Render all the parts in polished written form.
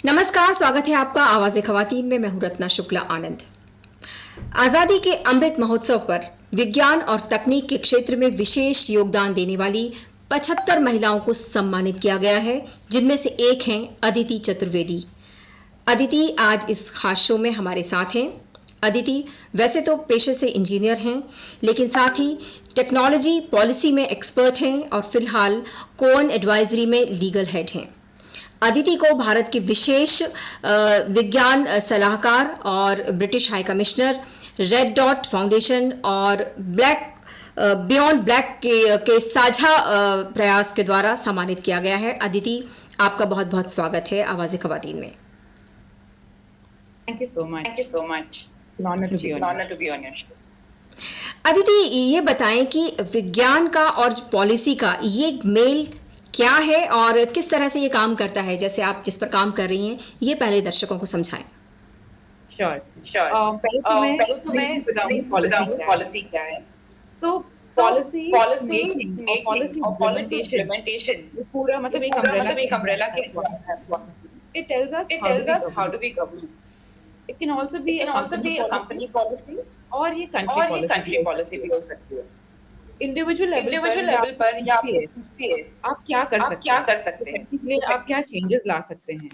नमस्कार, स्वागत है आपका आवाज़-ए-ख़वातीन में। मैं हूं रत्ना शुक्ला आनंद। आज़ादी के अमृत महोत्सव पर विज्ञान और तकनीक के क्षेत्र में विशेष योगदान देने वाली 75 महिलाओं को सम्मानित किया गया है, जिनमें से एक हैं अदिति चतुर्वेदी। अदिति आज इस खास शो में हमारे साथ हैं। अदिति वैसे तो पेशे से इंजीनियर हैं, लेकिन साथ ही टेक्नोलॉजी पॉलिसी में एक्सपर्ट हैं और फिलहाल कोअन एडवाइजरी में लीगल हेड हैं। अदिति को भारत के विशेष विज्ञान सलाहकार और British high commissioner, red dot foundation और ब्लैक बियॉन्ड ब्लैक के साझा प्रयास के द्वारा सम्मानित किया गया है। अदिति, आपका बहुत बहुत स्वागत है आवाज़-ए-ख़वातीन में। Thank you so much. Thank you so much. Honor to be on your show. Aditi, ये बताएं कि विज्ञान का और पॉलिसी का ये मेल क्या है और किस तरह से ये काम करता है, जैसे आप जिस पर काम कर रही हैं, ये पहले दर्शकों को समझाएं। Sure. पहले तो मैं बताऊं पॉलिसी क्या है। So policy making और policy implementation पूरा मतलब एक umbrella के it tells us how to be governed. It can also be a company policy और ये country policy भी हो सकती है। इंडिविजुअल लेवल पर या आप पूछती है आप क्या कर सकते हैं इसलिए आप क्या चेंजेस ला सकते हैं,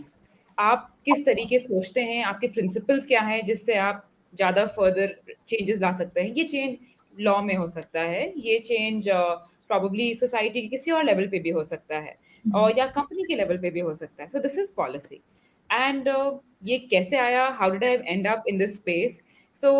आप किस तरीके सोचते हैं, आपके प्रिंसिपल्स क्या हैं जिससे आप ज्यादा फर्दर चेंजेस ला सकते हैं। ये चेंज लॉ में हो सकता है, ये चेंज प्रोबेबली सोसाइटी के किसी और लेवल पे भी हो सकता है और या कंपनी के लेवल पे भी हो सकता है। So this is policy and ये कैसे आया, how did I end up in this space. So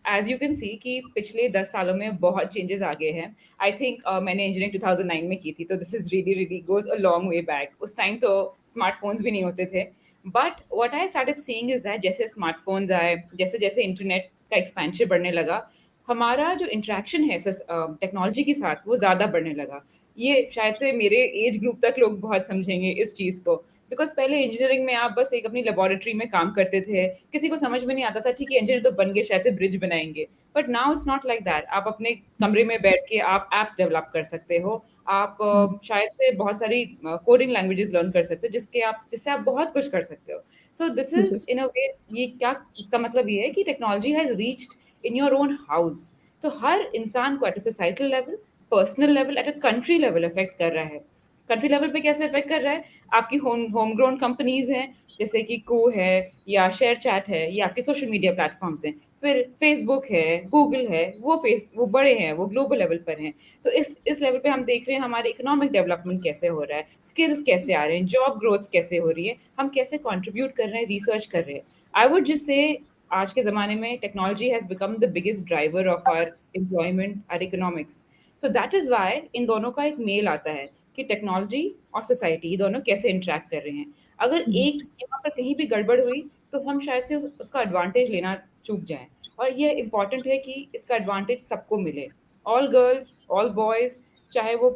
as you can see कि पिछले 10 सालों में बहुत चेंजेस आ गए हैं। आई थिंक मैंने इंजीनियरिंग 2009 में की थी, तो this is really goes a long way back. उस टाइम तो स्मार्टफोन्स भी नहीं होते थे, but what I started seeing is that जैसे स्मार्टफोन्स आए, जैसे जैसे इंटरनेट का एक्सपेंशन बढ़ने लगा, हमारा जो इंटरेक्शन है टेक्नोलॉजी के साथ वो ज़्यादा बढ़ने लगा। ये शायद से मेरे एज ग्रुप तक लोग बहुत समझेंगे इस चीज़ को, बिकॉज पहले इंजीनियरिंग में आप बस एक अपनी लेबोरेटरी में काम करते थे, किसी को समझ में नहीं आता था ठीक है इंजीनियर तो बन गए, शायद से ब्रिज बनाएंगे। But now it's not like that. आप अपने कमरे में बैठ के आप एप्स डेवलप कर सकते हो, आप शायद से बहुत सारी कोडिंग लैंग्वेजेस लर्न कर सकते हो जिससे आप बहुत कुछ कर सकते हो। सो दिस इज इन अ वे, ये क्या इसका मतलब ये है कि technology has reached in your own house. तो हर इंसान को at a societal level, personal level, at a country level affect कर रहा है। कंट्री लेवल पे कैसे अफेक्ट कर रहा है? आपकी होम ग्रोन कंपनीज हैं जैसे कि को है या शेयर चैट है या आपके सोशल मीडिया प्लेटफॉर्म्स हैं, फिर फेसबुक है, गूगल है, वो बड़े हैं, वो ग्लोबल लेवल पर हैं। तो इस लेवल पे हम देख रहे हैं हमारे इकोनॉमिक डेवलपमेंट कैसे हो रहा है, स्किल्स कैसे आ रहे हैं, जॉब ग्रोथ कैसे हो रही है, हम कैसे कंट्रीब्यूट कर रहे हैं, रिसर्च कर रहे हैं। आई वुड जस्ट से आज के ज़माने में technology has become the biggest driver of our employment, our economics. So that is why इन दोनों का एक मेल आता है कि टेक्नोलॉजी और सोसाइटी दोनों कैसे इंटरेक्ट कर रहे हैं। अगर एक यहाँ पर कहीं भी गड़बड़ हुई तो हम शायद से उसका एडवांटेज लेना चूक जाएं, और ये इम्पॉर्टेंट है कि इसका एडवांटेज सबको मिले, ऑल गर्ल्स, ऑल बॉयज़, चाहे वो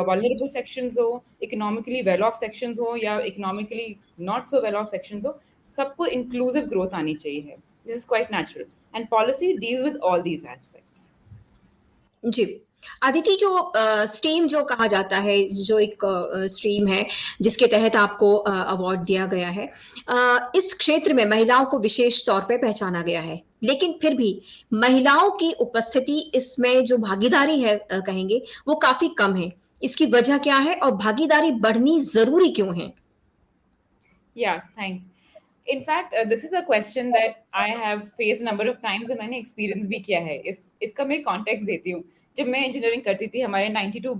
वल्नरेबल सेक्शंस हो, इकोनॉमिकली वेल ऑफ सेक्शंस हो या economically not so well off sections हो, सबको इंक्लूसिव ग्रोथ आनी चाहिए। This is quite natural and policy deals with all these aspects. जी, अदिति, जो स्ट्रीम जो कहा जाता है, जो एक स्ट्रीम है जिसके तहत आपको अवार्ड दिया गया है, इस क्षेत्र में महिलाओं को विशेष तौर पे पहचाना गया है, लेकिन फिर भी महिलाओं की उपस्थिति इसमें जो भागीदारी है कहेंगे वो काफी कम है। इसकी वजह क्या है और भागीदारी बढ़नी जरूरी क्यों है? Yeah, thanks. In fact, this is a question that I have faced a number of times और मैंने एक्सपीरियंस भी किया है। इसका मैं कॉन्टेक्स्ट देती हूँ। जब मैं इंजीनियरिंग करती थी, हमारे 92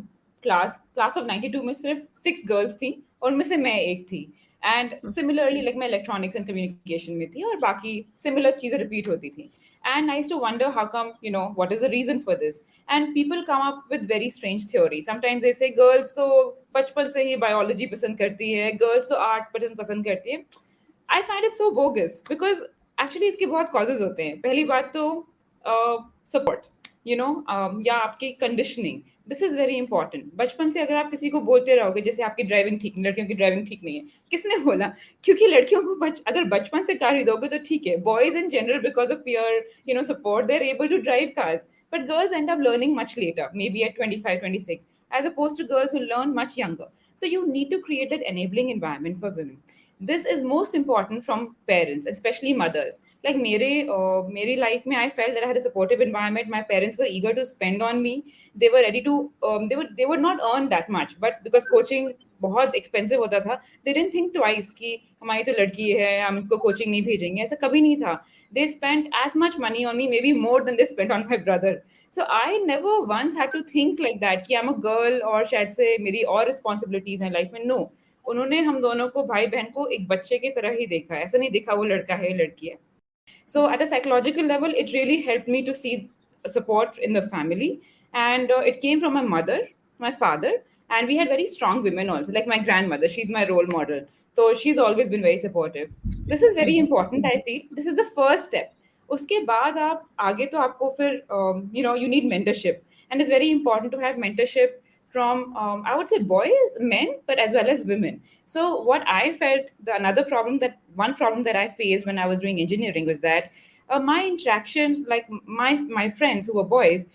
क्लास ऑफ 92 में सिर्फ 6 गर्ल्स थी और उनमें से मैं एक थी। एंड सिमिलरली लाइक मैं इलेक्ट्रॉनिक्स एंड कम्युनिकेशन में थी और बाकी सिमिलर चीज़ें रिपीट होती थी। And I used to wonder how come, what is the reason for this? And people come up with very strange theories. Sometimes they say girls तो बचपन से ही बायोलॉजी पसंद करती है, गर्ल्स तो आर्ट पसंद करती है। I find it so bogus because actually इसके बहुत causes होते हैं। पहली बात तो support, या आपकी conditioning. This is very important. बचपन से अगर आप किसी को बोलते रहोगे जैसे आपकी ड्राइविंग ठीक, लड़कियों की ड्राइविंग ठीक नहीं है, किसने बोला? क्योंकि लड़कियों को अगर बचपन से कार दोगे तो ठीक है। Boys in general, because of peer support, they're able to drive cars. But girls end up learning much later, maybe at 25, 26, as opposed to girls who learn much younger. So you need to create that enabling environment for women. this is most important from parents, especially mothers. Like मेरी life में I felt that I had a supportive environment. My parents were eager to spend on me. They were ready to they would not earn that much, but because coaching बहुत expensive होता था, they didn't think twice कि हमारी तो लड़की है, हम इनको coaching नहीं भेजेंगे. ऐसा कभी नहीं था. They spent as much money on me, maybe more than they spent on my brother. So I never once had to think like that कि I'm a girl और शायद से मेरी और responsibilities हैं life में. No. उन्होंने हम दोनों को भाई बहन को एक बच्चे की तरह ही देखा है. ऐसा नहीं देखा वो लड़का है लड़की है. So at a psychological level, it really helped me to see support in the family, and it came from my mother, my father, and we had very strong women also, like my grandmother. She's my role model, so she's always been very supportive. This is very important, I feel. This is the first step. उसके बाद आप आगे तो आपको फिर you need mentorship, and it's very important to have mentorship from I would say boys, men, but as well as women. So what I felt, one problem that I faced when I was doing engineering was that my interaction, like my friends who were boys,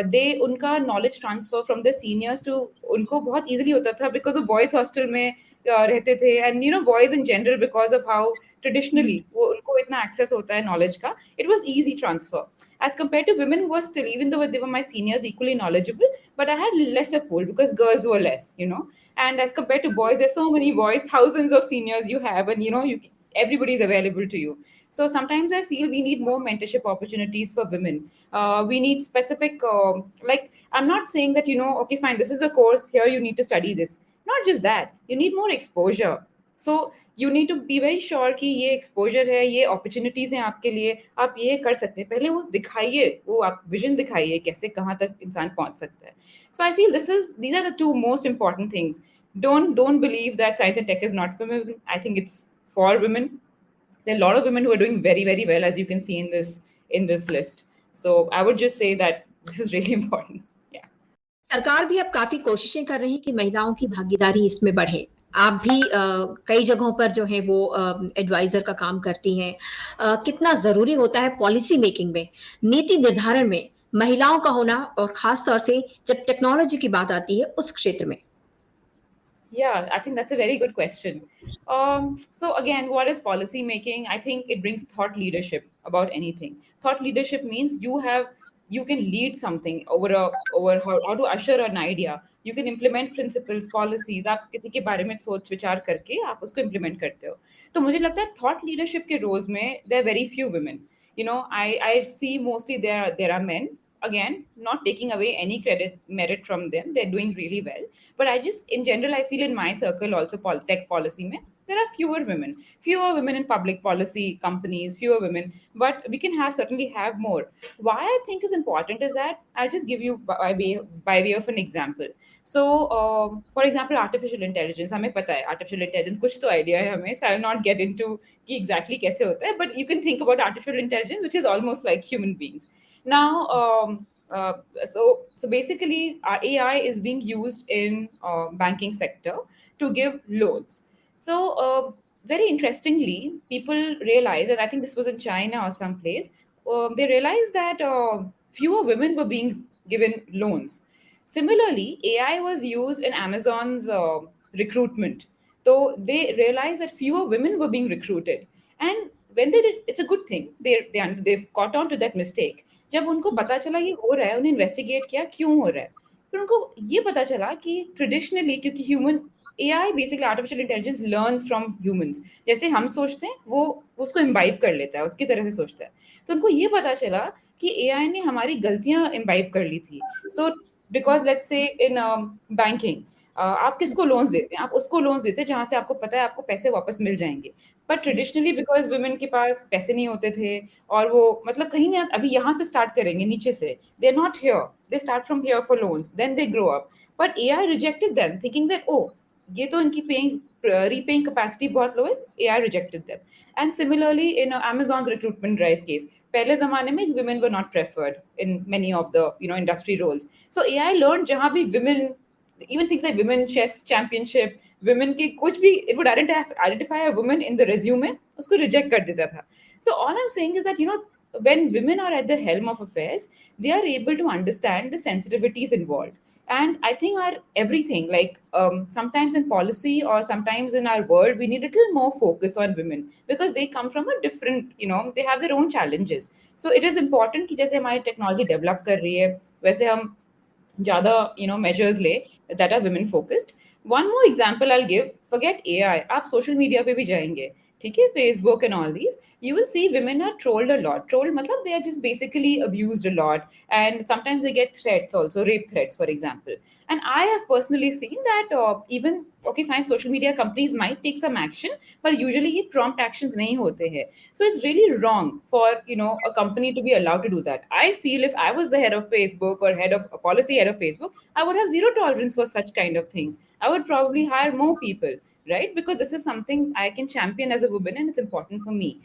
they उनका knowledge transfer from the seniors to उनको बहुत easily होता था because of boys hostel में रहते थे, and boys in general, because of how traditionally वो उनको इतना access होता है knowledge का, it was easy transfer as compared to women who were still, even though they were my seniors, equally knowledgeable, but I had lesser pool because girls were less, and as compared to boys, there's so many boys, thousands of seniors you have, and everybody is available to you. So sometimes I feel we need more mentorship opportunities for women. We need specific, like, I'm not saying that, okay, fine, this is a course, here you need to study this. Not just that, you need more exposure. So you need to be very sure कि ये exposure है, ये opportunities हैं आपके लिए, आप ये कर सकते हैं. पहले वो दिखाइए, वो आप vision दिखाइए, कैसे कहाँ तक इंसान पहुँच सकता है. So I feel these are the two most important things. Don't believe that science and tech is not for women. I think it's for women. There are a lot of women who are doing very, very well, as you can see in this list. So I would just say that this is really important. Yeah. सरकार भी अब काफी कोशिशें कर रही है कि महिलाओं की भागीदारी इसमें बढ़े. आप भी कई जगहों पर जो है वो एडवाइजर का काम करती हैं. कितना जरूरी होता है पॉलिसी मेकिंग में, नीति निर्धारण में महिलाओं का होना, और खास तौर से जब टेक्नोलॉजी की बात आती है उस क्षेत्र में? Yeah, I think that's a very good question. So again, what is policy making? I think it brings thought leadership about anything. Thought leadership means you can lead something over how to usher an idea. You can implement principles, policies. आप किसी के बारे में सोच विचार करके आप उसको implement करते हो. तो मुझे लगता है thought leadership के roles में there are very few women. I see mostly there are men. Again, not taking away any merit from them, they're doing really well, but I just, in general, I feel in my circle also, tech policy mein, there are fewer women in public policy companies, fewer women, but we can certainly have more. Why I think is important is that I'll just give you by way of an example. So for example, artificial intelligence, हमें पता है artificial intelligence, कुछ तो idea है हमें, so I'll not get into कि exactly कैसे होता है, but you can think about artificial intelligence, which is almost like human beings. Now, so basically, AI is being used in banking sector to give loans. So very interestingly, people realized, and I think this was in China or someplace, they realized that fewer women were being given loans. Similarly, AI was used in Amazon's recruitment. So they realized that fewer women were being recruited. And when they did, it's a good thing. They've caught on to that mistake. जब उनको पता चला ये हो रहा है, उन्हें investigate किया क्यों हो रहा है, फिर उनको ये पता चला कि ट्रेडिशनली, क्योंकि human AI basically artificial intelligence learns from humans, जैसे हम सोचते हैं वो उसको इम्बाइब कर लेता है, उसकी तरह से सोचता है. तो उनको ये पता चला कि AI ने हमारी गलतियां इम्बाइब कर ली थी. So because let's say in banking आप किसको लोन्स देते हैं, आप उसको लोन्स देते हैं जहां से आपको पता है आपको पैसे वापस मिल जाएंगे. बट ट्रेडिशनली बिकॉज वुमेन के पास पैसे नहीं होते थे, और वो मतलब कहीं ना अभी यहाँ से स्टार्ट करेंगे नीचे से, they are not here, they start from here for loans, then they grow up. But AI rejected them thinking that ओ ये तो इनकी repaying capacity बहुत low है, AI rejected them. And similarly in Amazon's recruitment drive case, पहले जमाने में women were not preferred in many of the industry roles. So AI learned जहाँ भी women, even things like women chess championship, women की कुछ भी, it would identify a woman in the resume, उसको reject कर देता था. So all I'm saying is that when women are at the helm of affairs, they are able to understand the sensitivities involved. And I think our everything, like sometimes in policy or sometimes in our world, we need a little more focus on women because they come from a different, they have their own challenges. So it is important कि जैसे हमारी technology develop कर रही है वैसे हम ज़्यादा measures ले that are women focused. One more example I'll give, forget AI, आप social media पे भी जाएंगे, ठीक है, Facebook and all these, you will see women are trolled a lot. Trolled मतलब they are just basically abused a lot, and sometimes they get threats also, rape threats for example. And I have personally seen that even, okay fine, social media companies might take some action, but usually ये prompt actions नहीं होते हैं. So it's really wrong for a company to be allowed to do that. I feel if I was the head of Facebook or head of a policy head of Facebook, I would have zero tolerance for such kind of things. I would probably hire more people, right? Because this is something I can champion as a woman and it's important for me.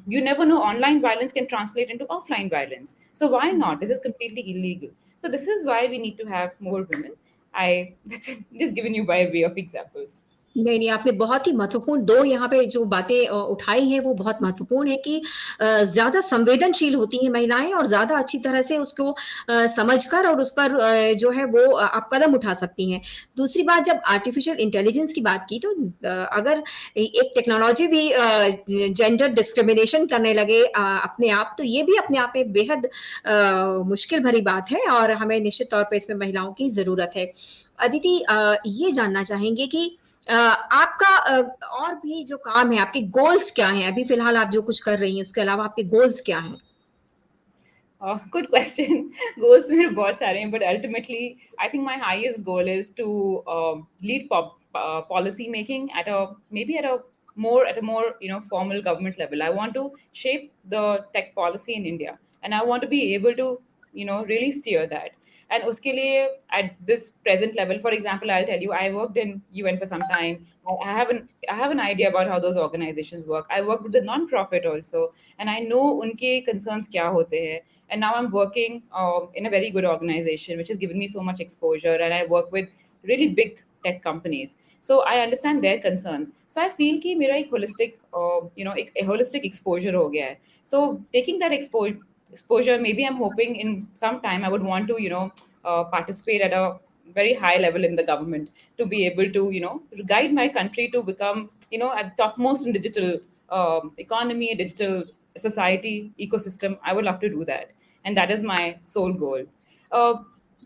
You never know, online violence can translate into offline violence. So why not? This is completely illegal. So this is why we need to have more women. That's just given you by way of examples. नहीं नहीं, आपने बहुत ही महत्वपूर्ण दो यहाँ पे जो बातें उठाई हैं वो बहुत महत्वपूर्ण है कि ज्यादा संवेदनशील होती हैं महिलाएं और ज्यादा अच्छी तरह से उसको समझकर और उस पर जो है वो आप कदम उठा सकती हैं। दूसरी बात, जब आर्टिफिशियल इंटेलिजेंस की बात की तो अगर एक टेक्नोलॉजी भी जेंडर डिस्क्रिमिनेशन करने लगे अपने आप, तो ये भी अपने आप में बेहद मुश्किल भरी बात है और हमें निश्चित तौर पर इसमें महिलाओं की जरूरत है। अदिति, ये जानना चाहेंगे कि आपका और भी जो काम है, आपके गोल्स क्या हैं? अभी फिलहाल आप जो कुछ कर रही हैं उसके अलावा आपके गोल्स क्या हैं? Good question. Goals मेरे बहुत सारे हैं, but ultimately I think my highest goal is to lead policy making at a more formal government level. I want to shape the tech policy in India, and I want to be able to really steer that. And uske liye, at this present level, for example, I'll tell you, I worked in UN for some time. I have an idea about how those organizations work. I worked with the non-profit also, and I know unke concerns kya hote hain. And now I'm working in a very good organization, which has given me so much exposure. And I work with really big tech companies, so I understand their concerns. So I feel कि मेरा एक holistic, एक holistic exposure हो गया है. So taking that exposure, maybe I'm hoping in some time I would want to participate at a very high level in the government to be able to guide my country to become at topmost in digital economy, digital society ecosystem. I would love to do that, and that is my sole goal. uh,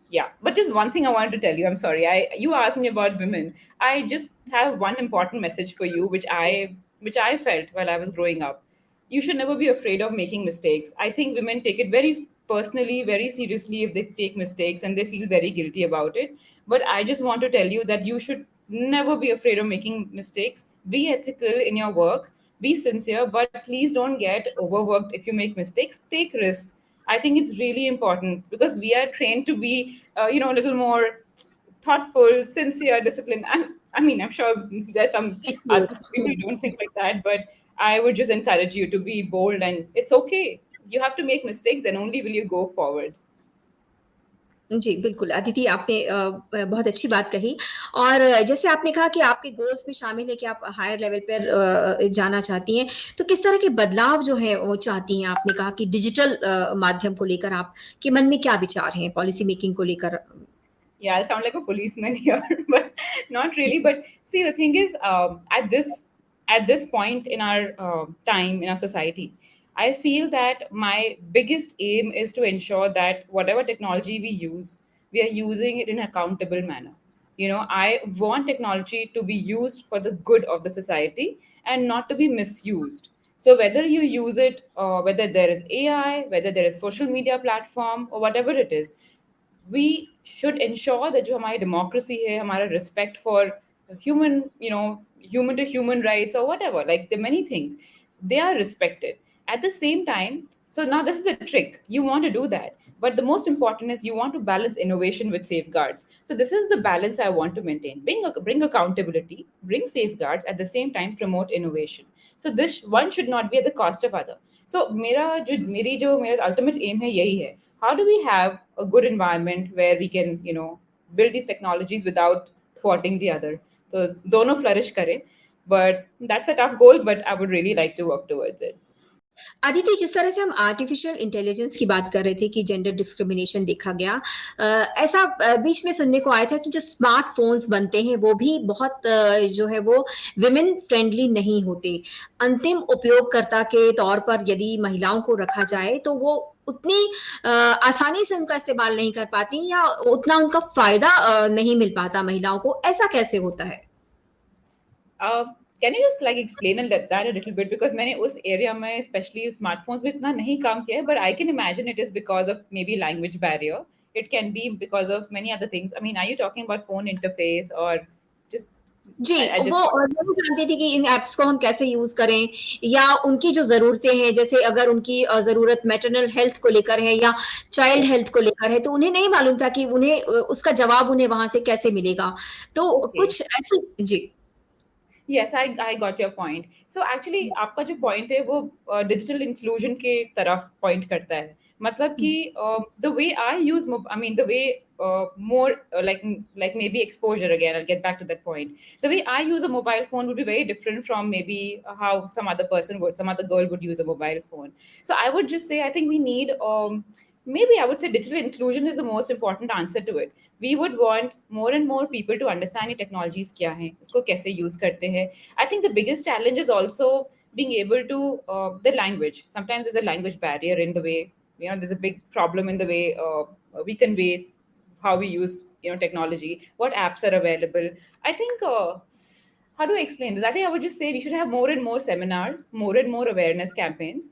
yeah, but just one thing I wanted to tell you, I'm sorry, you asked me about women. I just have one important message for you, which I felt while I was growing up. You should never be afraid of making mistakes. I think women take it very personally, very seriously if they take mistakes, and they feel very guilty about it. But I just want to tell you that you should never be afraid of making mistakes. Be ethical in your work, be sincere, but please don't get overworked if you make mistakes. Take risks. I think it's really important because we are trained to be, a little more thoughtful, sincere, disciplined. I'm sure there's some other people who don't think like that, but I would just encourage you to be bold, and it's okay. You have to make mistakes, then only will you go forward. जी, बिल्कुल। अदिति, आपने बहुत अच्छी बात कही और जैसे आपने कहा कि आपके गोल्स में शामिल है कि आप हायर लेवल पर जाना चाहती हैं, तो किस तरह के बदलाव जो है वो चाहती हैं? आपने कहा कि डिजिटल माध्यम को लेकर आपके मन में क्या विचार हैं पॉलिसी मेकिंग को लेकर? Yeah, I'll sound like a policeman here, but not really. But see, the thing is, at this point in our time in our society, I feel that my biggest aim is to ensure that whatever technology we use, we are using it in an accountable manner. I want technology to be used for the good of the society and not to be misused. So whether you use it, whether there is AI, whether there is social media platform, or whatever it is, we should ensure that जो हमारी democracy है, हमारा respect for human to human rights or whatever, like the many things, they are respected. At the same time, so now this is the trick. You want to do that, but the most important is you want to balance innovation with safeguards. So this is the balance I want to maintain. Bring accountability, bring safeguards, at the same time promote innovation. So this one should not be at the cost of other. So मेरा ultimate aim है यही है. How do we have a good environment where we can build these technologies without thwarting the other? So dono flourish kare. But that's a tough goal, but I would really like to work towards it. Aditi, जिस तरह से हम artificial intelligence की बात कर रहे थे कि जेंडर डिस्क्रिमिनेशन देखा गया, ऐसा बीच में सुनने को आया था कि जो स्मार्टफोन्स बनते हैं वो भी बहुत जो है वो विमेन फ्रेंडली नहीं होते। अंतिम उपयोगकर्ता के तौर पर यदि महिलाओं को रखा जाए तो वो उतनी आसानी से उनका इस्तेमाल नहीं कर पाती या उतना उनका फायदा नहीं मिल पाता महिलाओं को। ऐसा कैसे होता है? Can you just like explain that a little bit, because मैंने उस एरिया में स्पेशली स्मार्टफोन्स में इतना नहीं काम किया है, but I can imagine it is because of may be language barrier, it can be because of many other things. I mean, are you talking about phone interface और just जी, वो नहीं जानती थी कि इन ऐप्स को हम कैसे यूज करें या उनकी जो जरूरतें हैं, जैसे अगर उनकी जरूरत मैटरनल हेल्थ को लेकर है या चाइल्ड हेल्थ को लेकर है, तो उन्हें नहीं मालूम था कि उन्हें उसका जवाब उन्हें वहां से कैसे मिलेगा। तो कुछ ऐसी जी। Yes, I got your point. So actually आपका जो point है वो digital inclusion के तरफ point करता है। मतलब कि the way I use, I mean the way more like maybe exposure, again I'll get back to that point. The way I use a mobile phone would be very different from maybe how some other person would, some other girl would use a mobile phone. So I would just say I think we need maybe I would say digital inclusion is the most important answer to it. We would want more and more people to understand ये technologies क्या हैं, इसको कैसे use करते हैं. I think the biggest challenge is also being able to the language. Sometimes there's a language barrier in the way, you know, there's a big problem in the way we convey how we use, you know, technology, what apps are available. I think how do I explain this? I think I would just say we should have more and more seminars, more and more awareness campaigns.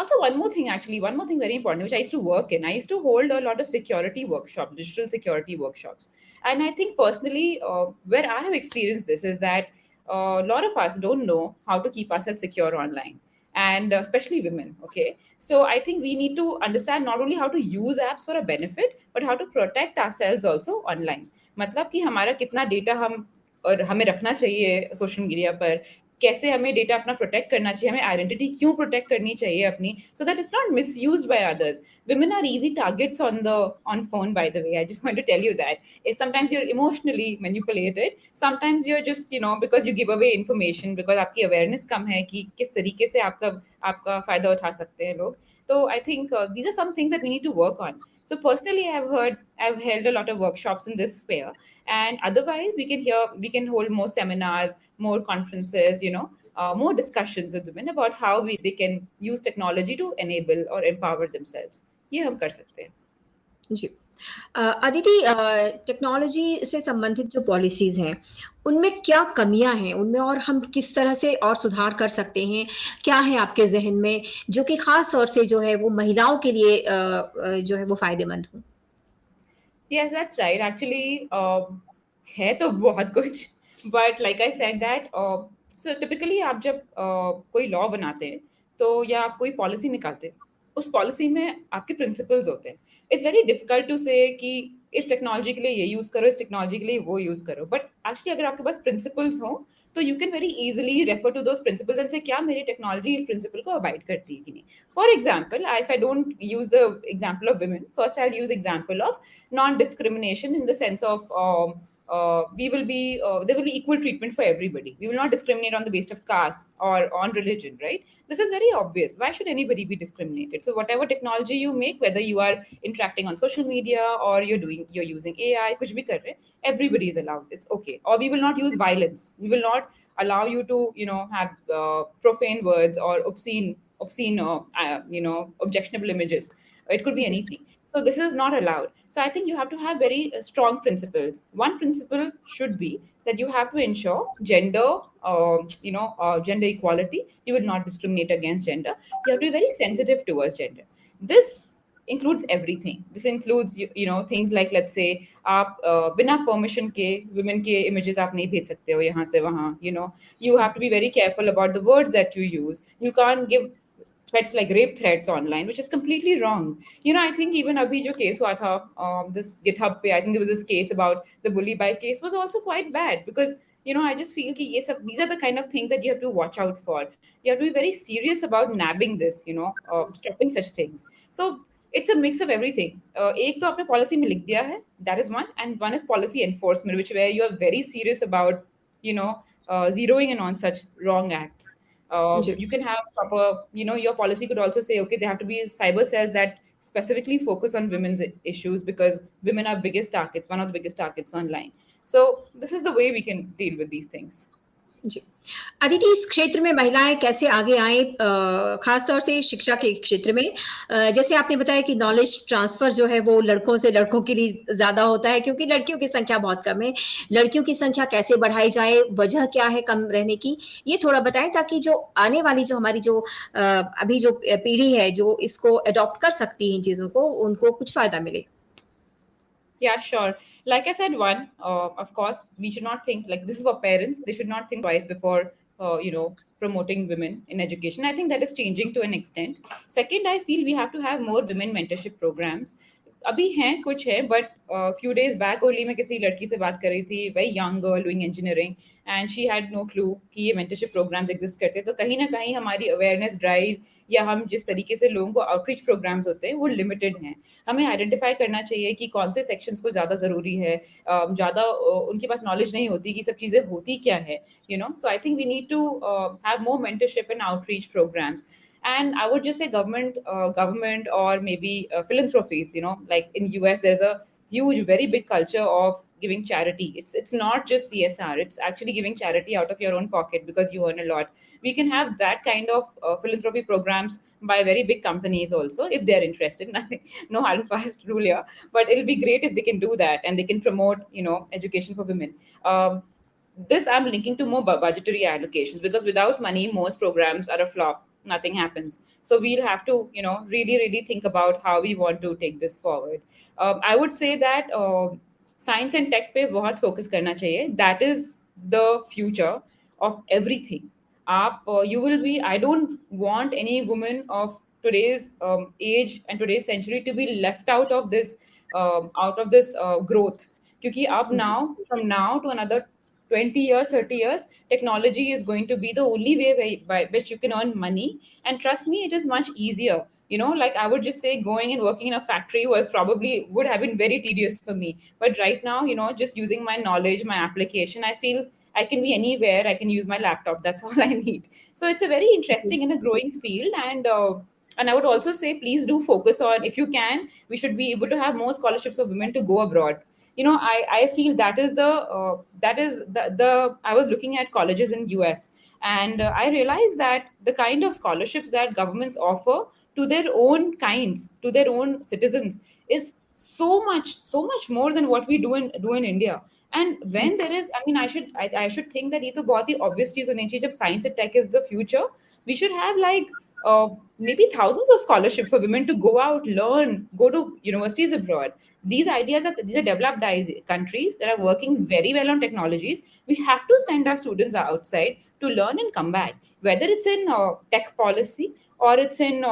Also, one more thing, actually, one more thing very important, which I used to work in. I used to hold a lot of security workshops, digital security workshops. And I think personally, where I have experienced this is that a lot of us don't know how to keep ourselves secure online. And especially women, okay? So I think we need to understand not only how to use apps for a benefit, but how to protect ourselves also online. मतलब कि हमारा कितना data हम और हमें रखना चाहिए social media पर, कैसे हमें डेटा अपना प्रोटेक्ट करना चाहिए, हमें आइडेंटिटी क्यों प्रोटेक्ट करनी चाहिए अपनी, so that it's not misused by others. Women are easy targets on phone, by the way. I just want to tell you that. Sometimes you're emotionally manipulated, sometimes you're just, you know, because you give away information, because आपकी awareness कम है कि किस तरीके से आपका फायदा उठा सकते हैं लोग. तो I think these are some things that we need to work on. So personally, I've held a lot of workshops in this sphere, and otherwise we can hold more seminars, more conferences, you know, more discussions with women about how they can use technology to enable or empower themselves. ये हम कर सकते हैं. जी, Aditi, technology से संबंधित जो policies हैं उनमें क्या कमियां हैं, उनमें और हम किस तरह से और सुधार कर सकते हैं? क्या है आपके जहन में जो कि खास तौर से जो है वो महिलाओं के लिए जो है वो फायदेमंद हो? Yes, that's right. Actually, है तो बहुत कुछ, but like I said that, so typically आप जब कोई लॉ बनाते हैं तो या आप कोई पॉलिसी निकालते हैं, उस पॉलिसी में आपके प्रिंसिपल्स होते हैं. इट्स वेरी डिफिकल्ट टू से कि इस टेक्नोलॉजी के लिए ये यूज करो, इस टेक्नोलॉजी के लिए वो यूज करो, बट एक्चुअली अगर आपके पास प्रिंसिपल्स हो तो you can very easily refer to those principles and से क्या मेरी टेक्नोलॉजी इस प्रिंसिपल को अबाइड करती है कि नहीं. For example, if I don't use the example of women, first I'll use example of non-discrimination in the sense of there will be equal treatment for everybody. We will not discriminate on the basis of caste or on religion, right? This is very obvious. Why should anybody be discriminated? So whatever technology you make, whether you are interacting on social media or you're using AI, कुछ भी कर रहे, everybody is allowed. It's okay. Or we will not use violence. We will not allow you to, you know, have profane words or obscene, objectionable images. It could be anything. So this is not allowed. So I think you have to have very strong principles. One principle should be that you have to ensure gender, gender equality. You will not discriminate against gender. You have to be very sensitive towards gender. This includes everything. This includes, things like, let's say, आप बिना permission के women के images आप नहीं भेज सकते हो यहाँ से वहाँ. You have to be very careful about the words that you use. You can't give threats like rape threats online, which is completely wrong. I think even abhi jo case hua tha, this GitHub pe, I think there was this case about the bully bike case was also quite bad because, I just feel ki these are the kind of things that you have to watch out for. You have to be very serious about nabbing this, stopping such things. So it's a mix of everything. Ek to aapne policy mein likh diya hai, that is one, and one is policy enforcement, where you are very serious about, zeroing in on such wrong acts. You can have proper, your policy could also say, okay, there have to be cyber cells that specifically focus on women's issues, because women are one of the biggest targets online. So this is the way we can deal with these things. जी अदिति, इस क्षेत्र में महिलाएं कैसे आगे आए, खासतौर से शिक्षा के क्षेत्र में? जैसे आपने बताया कि नॉलेज ट्रांसफर जो है वो लड़कों से लड़कों के लिए ज्यादा होता है क्योंकि लड़कियों की संख्या बहुत कम है। लड़कियों की संख्या कैसे बढ़ाई जाए, वजह क्या है कम रहने की, ये थोड़ा बताएं ताकि जो आने वाली जो हमारी जो अभी जो पीढ़ी है जो इसको अडॉप्ट कर सकती है इन चीजों को, उनको कुछ फायदा मिले। Yeah, sure. Like I said, of course, we should not think like this is for parents. They should not think twice before, promoting women in education. I think that is changing to an extent. Second, I feel we have to have more women mentorship programs. अभी हैं कुछ है, but few days back only मैं किसी लड़की से बात कर रही थी, very young girl doing engineering, and she had no clue कि ये मेंटरशिप प्रोग्राम्स एग्जिस्ट करते हैं। तो कहीं ना कहीं हमारी अवेयरनेस ड्राइव या हम जिस तरीके से लोगों को आउटरीच प्रोग्राम्स होते हैं वो लिमिटेड हैं। हमें आइडेंटिफाई करना चाहिए कि कौन से सेक्शंस को ज़्यादा ज़रूरी है, ज़्यादा उनके पास नॉलेज नहीं होती कि सब चीज़ें होती क्या है, so I think we need to have more mentorship and outreach programmes. And I would just say government or maybe philanthropies. Like in US, there's a huge, very big culture of giving charity. It's not just CSR. It's actually giving charity out of your own pocket because you earn a lot. We can have that kind of philanthropy programs by very big companies also if they're interested. Nothing, no hard and fast rule here, but it'll be great if they can do that and they can promote, education for women. This I'm linking to more budgetary allocations, because without money, most programs are a flop. Nothing happens. So we'll have to, really, really think about how we want to take this forward. I would say that science and tech पे बहुत focus करना चाहिए. That is the future of everything. You will be. I don't want any woman of today's age and today's century to be left out of this growth. क्योंकि अब from now to another 20 years, 30 years, technology is going to be the only way by which you can earn money. And trust me, it is much easier. Like I would just say going and working in a factory would have been very tedious for me. But right now, just using my knowledge, my application, I feel I can be anywhere. I can use my laptop. That's all I need. So it's a very interesting and a growing field. And I would also say, please do focus on, if you can, we should be able to have more scholarships of women to go abroad. I feel that is the I was looking at colleges in US, and I realized that the kind of scholarships that governments offer to their own kinds, to their own citizens, is so much more than what we do in India. And when there is, I mean, I should think that ये तो बहुत ही obvious चीज होनी चाहिए. जब science and tech is the future, we should have like maybe thousands of scholarships for women to go out, learn, go to universities abroad. These are developed countries that are working very well on technologies. We have to send our students outside to learn and come back, whether it's in tech policy or it's in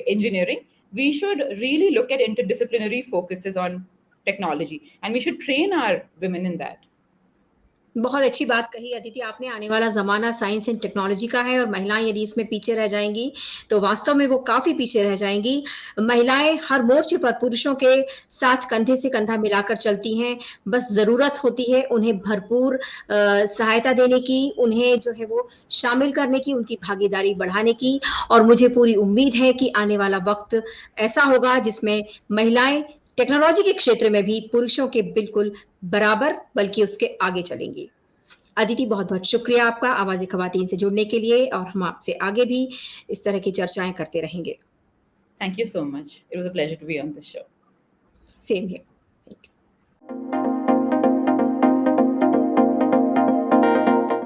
engineering. We should really look at interdisciplinary focuses on technology, and we should train our women in that. बहुत अच्छी बात कही अदिति आपने। आने वाला जमाना science and technology का है और महिलाएं यदि इसमें पीछे रह जाएंगी तो वास्तव में वो काफी पीछे रह जाएंगी। महिलाएं हर मोर्चे पर पुरुषों के साथ कंधे से कंधा मिलाकर चलती हैं। बस जरूरत होती है उन्हें भरपूर सहायता देने की, उन्हें जो है वो शामिल करने की, उनकी भागीदारी बढ़ाने की। और मुझे पूरी उम्मीद है कि आने वाला वक्त ऐसा होगा जिसमें महिलाएं टेक्नोलॉजी के क्षेत्र में भी पुरुषों के बिल्कुल बराबर बल्कि उसके आगे चलेंगी। अदिति, बहुत बहुत शुक्रिया आपका आवाज़-ए-ख़वातीन से जुड़ने के लिए, और हम आपसे आगे भी इस तरह की चर्चाएं करते रहेंगे। Thank you so much. It was a pleasure to be on this show. Same here. Thank you.